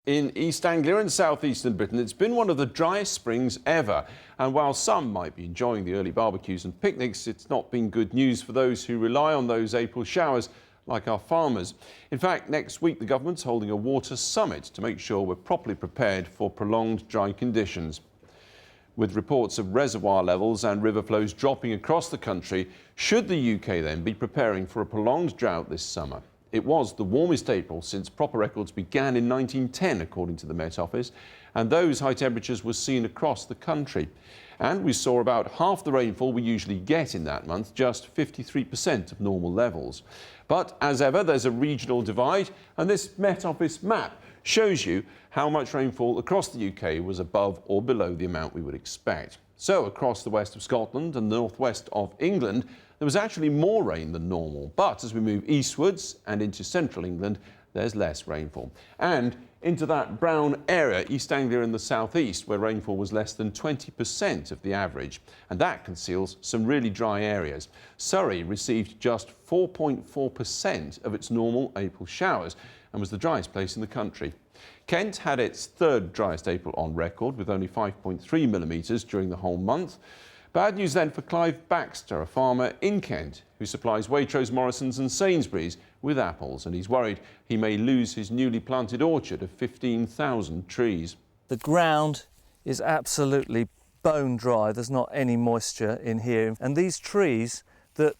In East Anglia and southeastern Britain, it's been one of the driest springs ever. And while some might be enjoying the early barbecues and picnics, it's not been good news for those who rely on those April showers, like our farmers. In fact, next week the government's holding a water summit to make sure we're properly prepared for prolonged dry conditions. With reports of reservoir levels and river flows dropping across the country, should the UK then be preparing for a prolonged drought this summer? It was the warmest April since proper records began in 1910, according to the Met Office, and those high temperatures were seen across the country. And we saw about half the rainfall we usually get in that month, just 53% of normal levels. But as ever, there's a regional divide, and this Met Office map shows you how much rainfall across the UK was above or below the amount we would expect. So across the west of Scotland and the northwest of England, there was actually more rain than normal. But as we move eastwards and into central England, there's less rainfall. And into that brown area, East Anglia in the southeast, where rainfall was less than 20% of the average. And that conceals some really dry areas. Surrey received just 4.4% of its normal April showers and was the driest place in the country. Kent had its third driest April on record, with only 5.3 millimetres during the whole month. Bad news then for Clive Baxter, a farmer in Kent who supplies Waitrose, Morrisons and Sainsbury's with apples, and he's worried he may lose his newly planted orchard of 15,000 trees. The ground is absolutely bone dry. There's not any moisture in here. And these trees that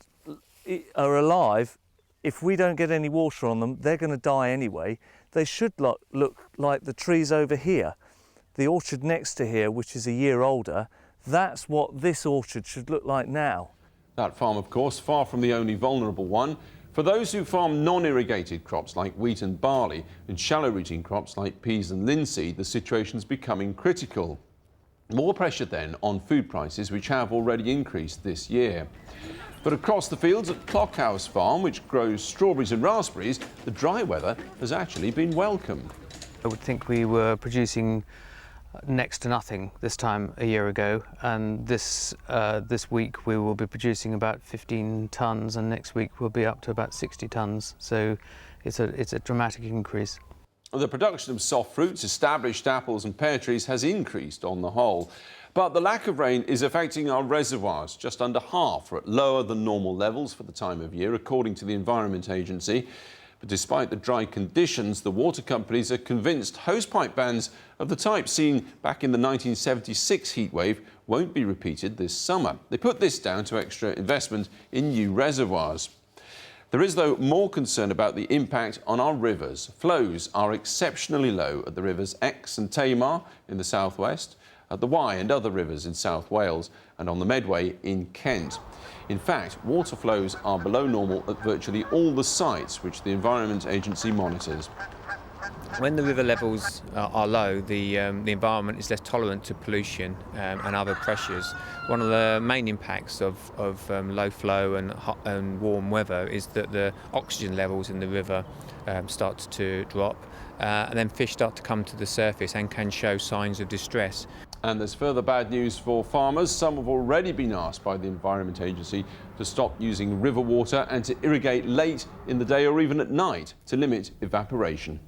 are alive, if we don't get any water on them, they're going to die anyway. They should look like the trees over here. The orchard next to here, which is a year older, that's what this orchard should look like now. That farm, of course, far from the only vulnerable one. For those who farm non-irrigated crops like wheat and barley and shallow-rooting crops like peas and linseed, the situation's becoming critical. More pressure then on food prices, which have already increased this year. But across the fields at Clockhouse Farm, which grows strawberries and raspberries, the dry weather has actually been welcomed. I would think we were producing next to nothing this time a year ago, and this week we will be producing about 15 tonnes, and next week we'll be up to about 60 tonnes. So it's a dramatic increase. The production of soft fruits, established apples and pear trees has increased on the whole. But the lack of rain is affecting our reservoirs. Just under half are at lower than normal levels for the time of year, according to the Environment Agency. But despite the dry conditions, the water companies are convinced hosepipe bans of the type seen back in the 1976 heatwave won't be repeated this summer. They put this down to extra investment in new reservoirs. There is, though, more concern about the impact on our rivers. Flows are exceptionally low at the rivers Exe and Tamar in the southwest, at the Wye and other rivers in South Wales, and on the Medway in Kent. In fact, water flows are below normal at virtually all the sites which the Environment Agency monitors. When the river levels are low, the environment is less tolerant to pollution and other pressures. One of the main impacts of low flow and hot and warm weather is that the oxygen levels in the river start to drop, and then fish start to come to the surface and can show signs of distress. And there's further bad news for farmers. Some have already been asked by the Environment Agency to stop using river water and to irrigate late in the day or even at night to limit evaporation.